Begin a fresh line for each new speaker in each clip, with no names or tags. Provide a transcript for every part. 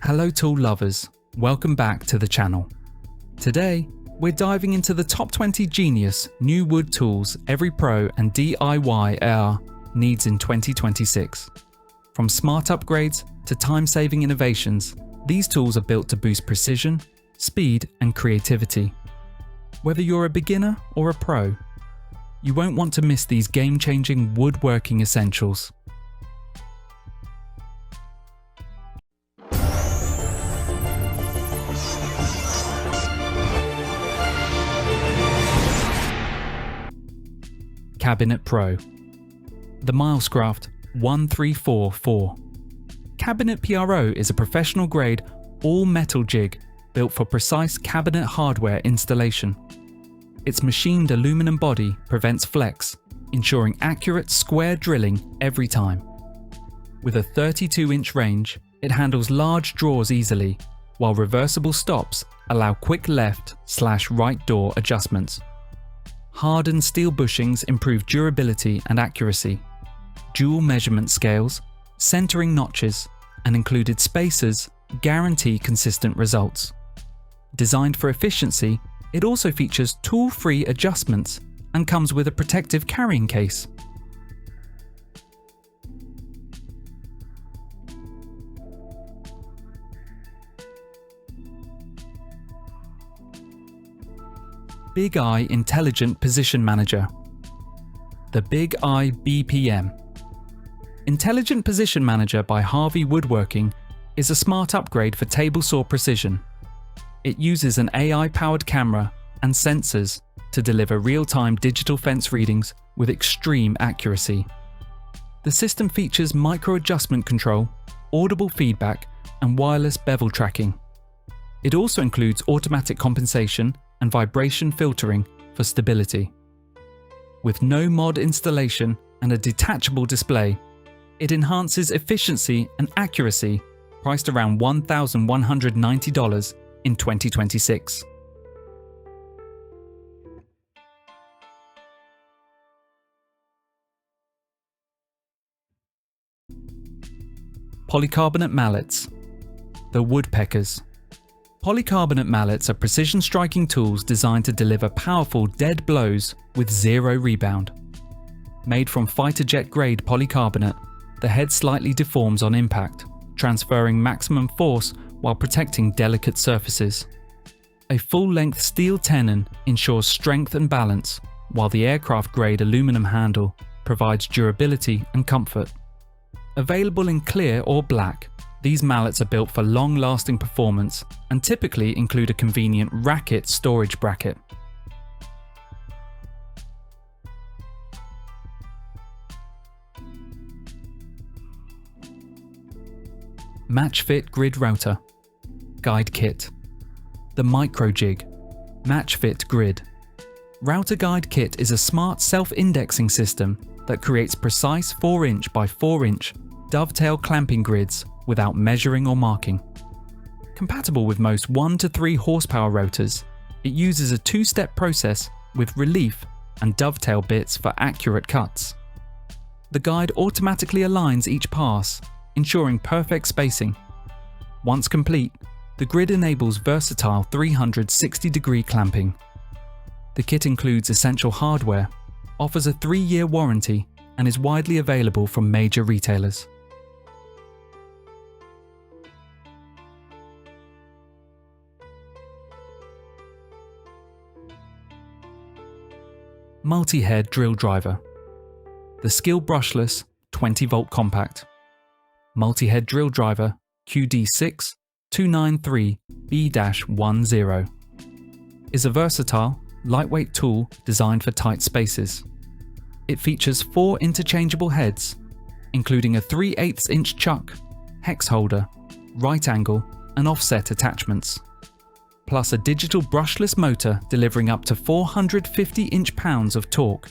Hello tool lovers, welcome back to the channel. Today, we're diving into the top 20 genius new wood tools every pro and DIYer needs in 2026. From smart upgrades to time-saving innovations, these tools are built to boost precision, speed, and creativity. Whether you're a beginner or a pro, you won't want to miss these game-changing woodworking essentials. CabinetPRO. The Milescraft 1344. CabinetPRO is a professional grade all-metal jig built for precise cabinet hardware installation. Its machined aluminum body prevents flex, ensuring accurate square drilling every time. With a 32-inch range, it handles large drawers easily, while reversible stops allow quick left/right door adjustments. Hardened steel bushings improve durability and accuracy. Dual measurement scales, centering notches, and included spacers guarantee consistent results. Designed for efficiency, it also features tool-free adjustments and comes with a protective carrying case. Big Eye Intelligent Position Manager. The Big Eye BPM. Intelligent Position Manager by RYOBI Woodworking is a smart upgrade for table saw precision. It uses an AI-powered camera and sensors to deliver real-time digital fence readings with extreme accuracy. The system features micro-adjustment control, audible feedback, and wireless bevel tracking. It also includes automatic compensation and vibration filtering for stability. With no mod installation and a detachable display, it enhances efficiency and accuracy, priced around $1,190 in 2026. Polycarbonate mallets. The Woodpeckers. Polycarbonate mallets are precision striking tools designed to deliver powerful dead blows with zero rebound. Made from fighter jet grade polycarbonate, the head slightly deforms on impact, transferring maximum force while protecting delicate surfaces. A full-length steel tenon ensures strength and balance, while the aircraft-grade aluminum handle provides durability and comfort. Available in clear or black, these mallets are built for long-lasting performance and typically include a convenient racket storage bracket. MATCHFIT Grid Router. Guide Kit. The Microjig. MATCHFIT Grid. Router Guide Kit is a smart self-indexing system that creates precise 4-inch by 4-inch dovetail clamping grids without measuring or marking. Compatible with most 1 to 3 horsepower rotors, it uses a 2-step process with relief and dovetail bits for accurate cuts. The guide automatically aligns each pass, ensuring perfect spacing. Once complete, the grid enables versatile 360-degree clamping. The kit includes essential hardware, offers a 3-year warranty, and is widely available from major retailers. Multi-head drill driver. The Skil Brushless 20-volt compact. Multi-head drill driver QD6293B-10 is a versatile, lightweight tool designed for tight spaces. It features 4 interchangeable heads, including a 3/8-inch chuck, hex holder, right angle, and offset attachments, plus a digital brushless motor delivering up to 450 inch-pounds of torque.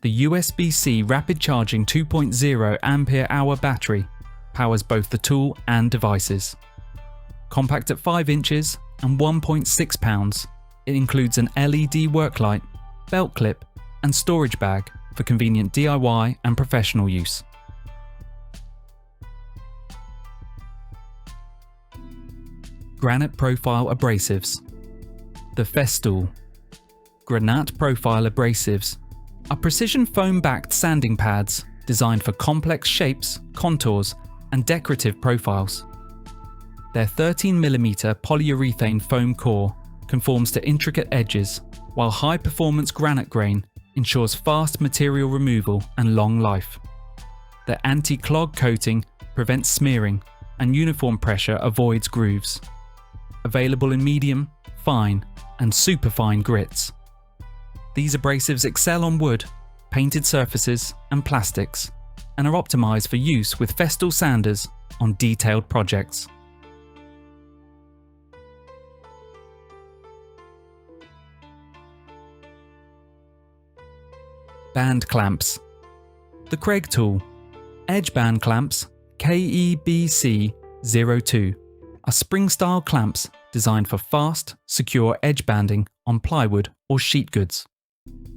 The USB-C rapid charging 2.0 ampere-hour battery powers both the tool and devices. Compact at 5 inches and 1.6 pounds, it includes an LED work light, belt clip, and storage bag for convenient DIY and professional use. Granite Profile Abrasives. The Festool. Granat Profile Abrasives are precision foam-backed sanding pads designed for complex shapes, contours, and decorative profiles. Their 13mm polyurethane foam core conforms to intricate edges, while high-performance granite grain ensures fast material removal and long life. Their anti-clog coating prevents smearing, and uniform pressure avoids grooves. Available in medium, fine, and superfine grits. These abrasives excel on wood, painted surfaces, and plastics, and are optimized for use with Festool sanders on detailed projects. Band clamps. The Kreg tool. Edge band clamps KEBC02 are spring-style clamps designed for fast, secure edge banding on plywood or sheet goods.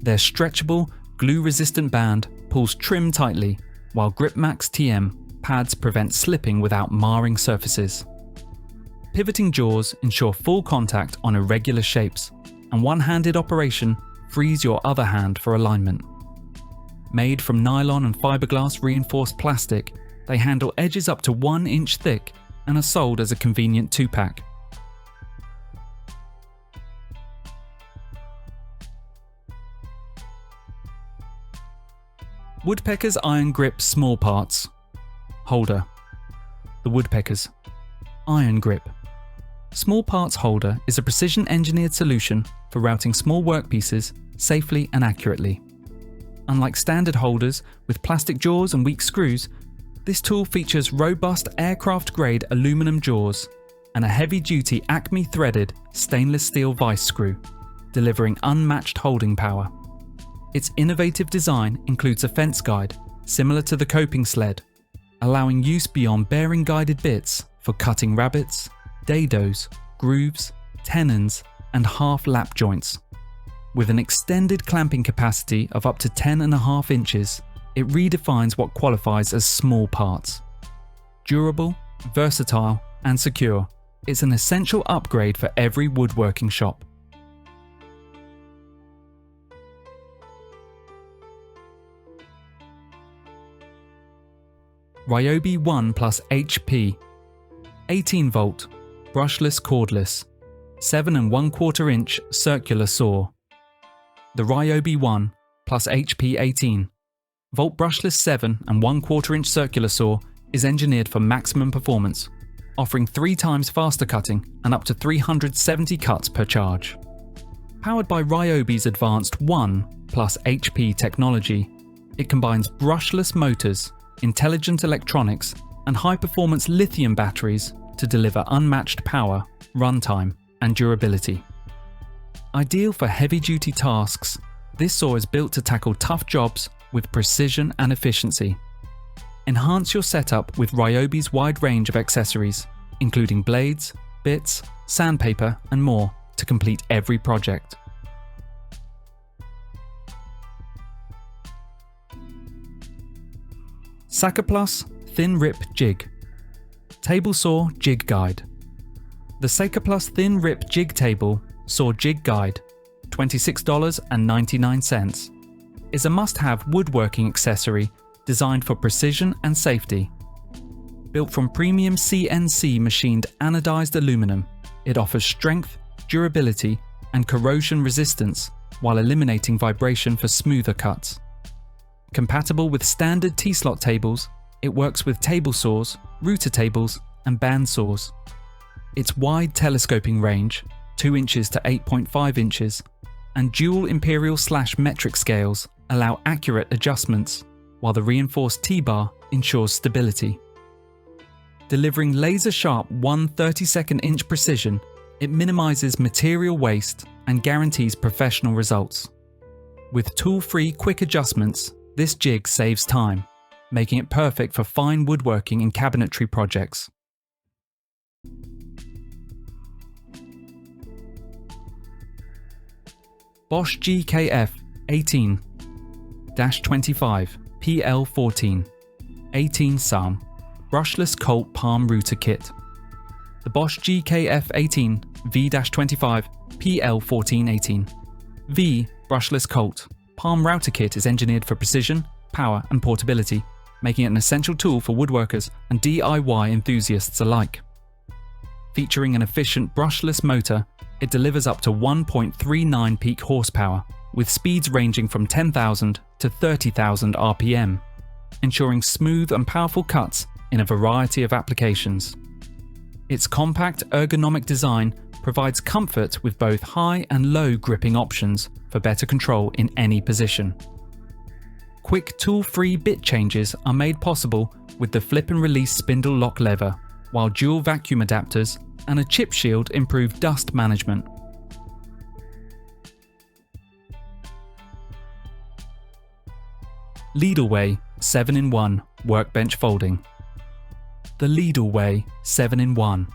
Their stretchable, glue-resistant band pulls trim tightly, while GripMax TM pads prevent slipping without marring surfaces. Pivoting jaws ensure full contact on irregular shapes, and one-handed operation frees your other hand for alignment. Made from nylon and fiberglass reinforced plastic, they handle edges up to 1 inch thick and are sold as a convenient 2-pack. Woodpeckers Iron Grip Small Parts. Holder. The Woodpeckers. Iron Grip. Small Parts Holder is a precision-engineered solution for routing small workpieces safely and accurately. Unlike standard holders with plastic jaws and weak screws, this tool features robust aircraft-grade aluminum jaws and a heavy-duty Acme threaded stainless steel vice screw, delivering unmatched holding power. Its innovative design includes a fence guide, similar to the coping sled, allowing use beyond bearing-guided bits for cutting rabbets, dados, grooves, tenons, and half-lap joints. With an extended clamping capacity of up to 10.5 inches, it redefines what qualifies as small parts. Durable, versatile, and secure, it's an essential upgrade for every woodworking shop. RYOBI 1 plus HP. 18V, brushless cordless, 7 1/4 inch circular saw. The RYOBI 1 plus HP 18V brushless 7 1/4 inch circular saw is engineered for maximum performance, offering 3 times faster cutting and up to 370 cuts per charge. Powered by RYOBI's advanced 1 plus HP technology, it combines brushless motors, intelligent electronics, and high-performance lithium batteries to deliver unmatched power, runtime, and durability. Ideal for heavy-duty tasks, this saw is built to tackle tough jobs with precision and efficiency. Enhance your setup with RYOBI's wide range of accessories, including blades, bits, sandpaper, and more to complete every project. Sakerplus Thin Rip Jig. Table Saw Jig Guide. The Sakerplus Thin Rip Jig Table Saw Jig Guide, $26.99, is a must-have woodworking accessory designed for precision and safety. Built from premium CNC machined anodized aluminum, it offers strength, durability, and corrosion resistance while eliminating vibration for smoother cuts. Compatible with standard T-slot tables, it works with table saws, router tables, and band saws. Its wide telescoping range, 2 inches to 8.5 inches, and dual imperial/metric scales allow accurate adjustments, while the reinforced T-bar ensures stability. Delivering laser-sharp 1/32 inch precision, it minimizes material waste and guarantees professional results. With tool-free quick adjustments, this jig saves time, making it perfect for fine woodworking and cabinetry projects. Bosch GKF18V-25PL14 18 Psalm Brushless Colt Palm Router Kit. the Bosch GKF18V-25PL14 V Brushless Colt Palm Router Kit is engineered for precision, power and portability, making it an essential tool for woodworkers and DIY enthusiasts alike. Featuring an efficient brushless motor, it delivers up to 1.39 peak horsepower, with speeds ranging from 10,000 to 30,000 RPM, ensuring smooth and powerful cuts in a variety of applications. Its compact, ergonomic design provides comfort with both high and low gripping options for better control in any position. Quick tool-free bit changes are made possible with the flip and release spindle lock lever, while dual vacuum adapters and a chip shield improve dust management. LEADALLWAY 7-in-1 Workbench Folding. The LEADALLWAY 7-in-1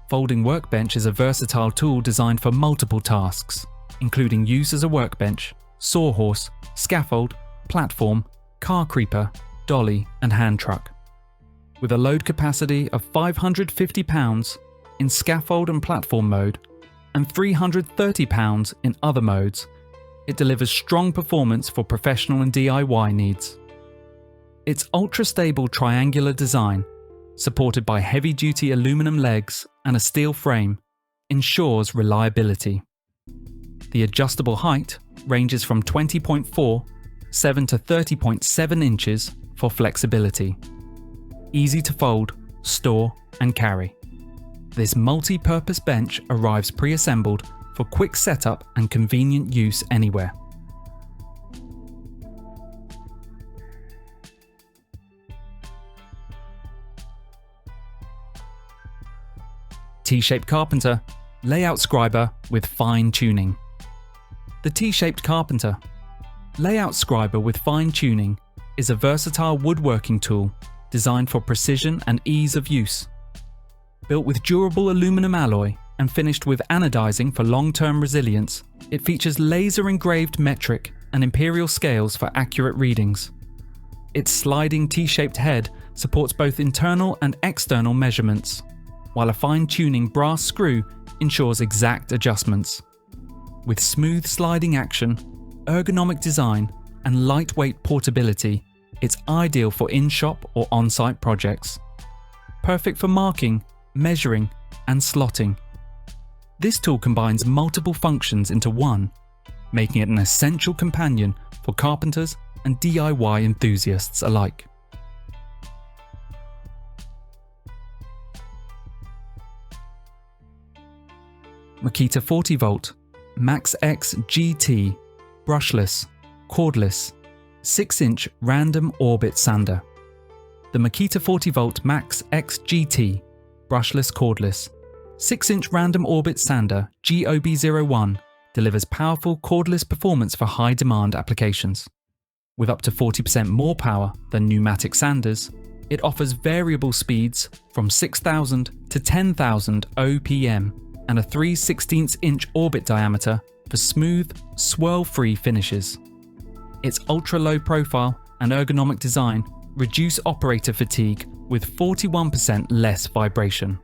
Folding workbench is a versatile tool designed for multiple tasks, including use as a workbench, sawhorse, scaffold, platform, car creeper, dolly and hand truck. With a load capacity of 550 pounds in scaffold and platform mode and 330 pounds in other modes, it delivers strong performance for professional and DIY needs. Its ultra-stable triangular design, supported by heavy-duty aluminum legs and a steel frame, ensures reliability. The adjustable height ranges from 20.47 to 30.7 inches for flexibility. Easy to fold, store and carry. This multi-purpose bench arrives pre-assembled for quick setup and convenient use anywhere. T-shaped Carpenter Layout Scriber with fine tuning. The T-shaped Carpenter Layout Scriber with fine tuning is a versatile woodworking tool designed for precision and ease of use. Built with durable aluminum alloy and finished with anodizing for long-term resilience, it features laser-engraved metric and imperial scales for accurate readings. Its sliding T-shaped head supports both internal and external measurements, while a fine-tuning brass screw ensures exact adjustments. With smooth sliding action, ergonomic design, and lightweight portability, it's ideal for in-shop or on-site projects. Perfect for marking, measuring, and slotting. This tool combines multiple functions into one, making it an essential companion for carpenters and DIY enthusiasts alike. Makita 40V Max X GT Brushless, Cordless, 6-inch Random Orbit Sander. The Makita 40V Max X GT Brushless Cordless, 6-inch Random Orbit Sander GOB01 delivers powerful cordless performance for high-demand applications. With up to 40% more power than pneumatic sanders, it offers variable speeds from 6,000 to 10,000 OPM and a 3/16-inch orbit diameter for smooth, swirl-free finishes. Its ultra-low profile and ergonomic design reduce operator fatigue with 41% less vibration.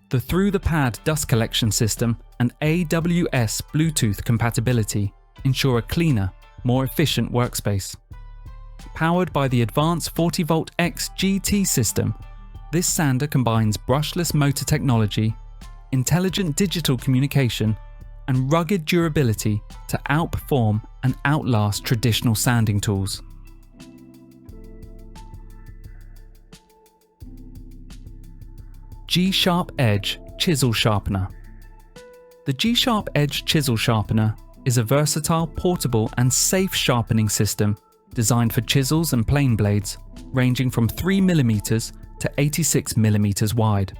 The through-the-pad dust collection system and AWS Bluetooth compatibility ensure a cleaner, more efficient workspace. Powered by the advanced 40V X GT system, this sander combines brushless motor technology, intelligent digital communication, and rugged durability to outperform and outlast traditional sanding tools. G-Sharp Edge Chisel Sharpener. The G-Sharp Edge Chisel Sharpener is a versatile, portable and safe sharpening system designed for chisels and plane blades ranging from 3mm to 86mm wide.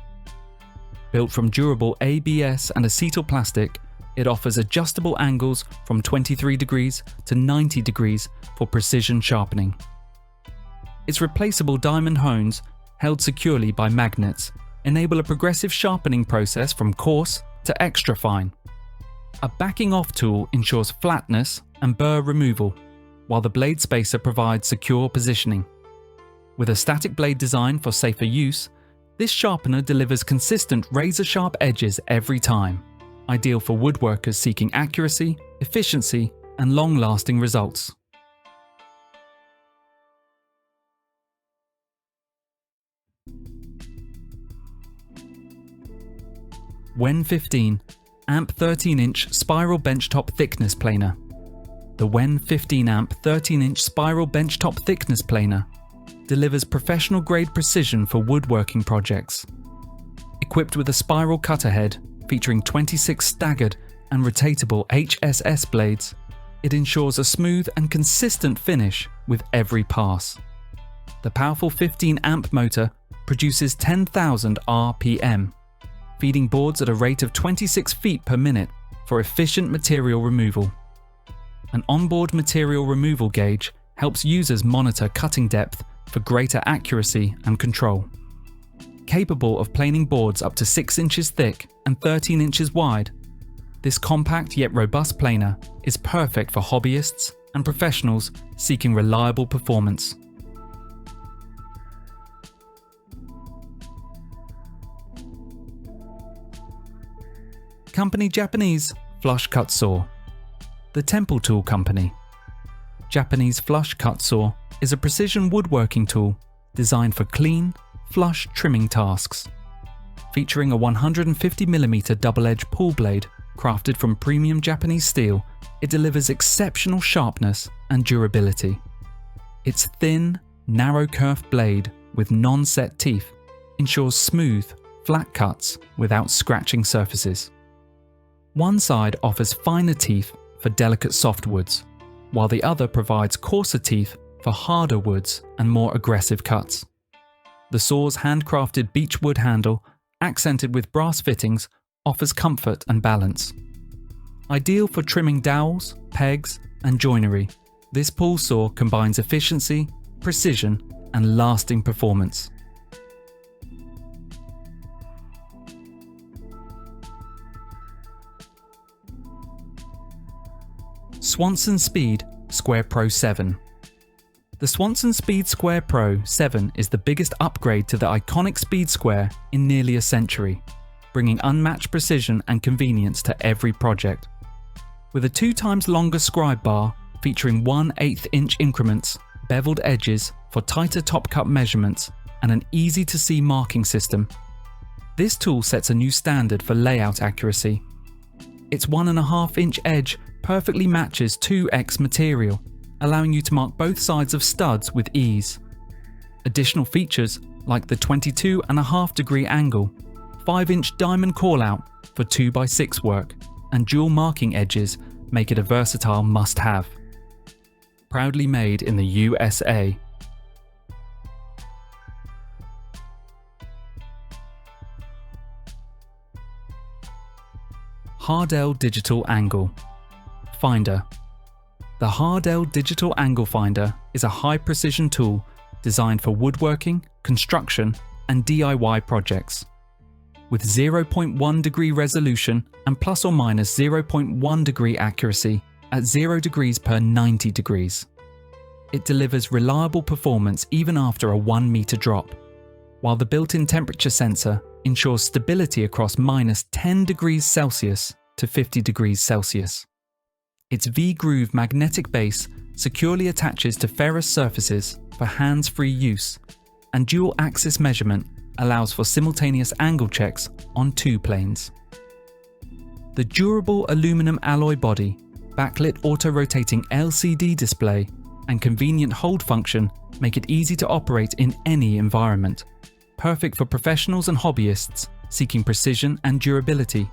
Built from durable ABS and acetyl plastic, it offers adjustable angles from 23 degrees to 90 degrees for precision sharpening. Its replaceable diamond hones, held securely by magnets, enable a progressive sharpening process from coarse to extra fine. A backing off tool ensures flatness and burr removal, while the blade spacer provides secure positioning. With a static blade design for safer use, This sharpener delivers consistent razor-sharp edges every time, ideal for woodworkers seeking accuracy, efficiency, and long-lasting results. WEN 15 Amp 13-inch Spiral Benchtop Thickness Planer. The WEN 15 Amp 13-inch Spiral Benchtop Thickness Planer delivers professional-grade precision for woodworking projects. Equipped with a spiral cutter head featuring 26 staggered and rotatable HSS blades, it ensures a smooth and consistent finish with every pass. The powerful 15 amp motor produces 10,000 RPM, feeding boards at a rate of 26 feet per minute for efficient material removal. An onboard material removal gauge helps users monitor cutting depth for greater accuracy and control. Capable of planing boards up to 6 inches thick and 13 inches wide, this compact yet robust planer is perfect for hobbyists and professionals seeking reliable performance. Company Japanese Flush Cut Saw. The Temple Tool Company. Japanese Flush Cut Saw is a precision woodworking tool designed for clean, flush trimming tasks. Featuring a 150mm double-edged pull blade crafted from premium Japanese steel, it delivers exceptional sharpness and durability. Its thin, narrow curved blade with non-set teeth ensures smooth, flat cuts without scratching surfaces. One side offers finer teeth for delicate softwoods, while the other provides coarser teeth for harder woods and more aggressive cuts. The saw's handcrafted beechwood handle, accented with brass fittings, offers comfort and balance. Ideal for trimming dowels, pegs, and joinery, this pull saw combines efficiency, precision, and lasting performance. Swanson Speed Square Pro 7. The Swanson Speed Square Pro 7 is the biggest upgrade to the iconic Speed Square in nearly a century, bringing unmatched precision and convenience to every project. With a 2 times longer scribe bar featuring 1/8 inch increments, beveled edges for tighter top cut measurements, and an easy to see marking system, this tool sets a new standard for layout accuracy. Its 1.5 inch edge perfectly matches 2x material, allowing you to mark both sides of studs with ease. Additional features like the 22.5 degree angle, 5-inch diamond callout for 2x6 work, and dual marking edges make it a versatile must-have. Proudly made in the USA. HARDELL Digital Angle Finder. The HARDELL Digital Angle Finder is a high-precision tool designed for woodworking, construction, and DIY projects. With 0.1 degree resolution and plus or minus 0.1 degree accuracy at 0 degrees per 90 degrees. It delivers reliable performance even after a 1 meter drop, while the built-in temperature sensor ensures stability across minus 10 degrees Celsius to 50 degrees Celsius. Its V-groove magnetic base securely attaches to ferrous surfaces for hands-free use, and dual-axis measurement allows for simultaneous angle checks on 2 planes. The durable aluminum alloy body, backlit auto-rotating LCD display, and convenient hold function make it easy to operate in any environment, perfect for professionals and hobbyists seeking precision and durability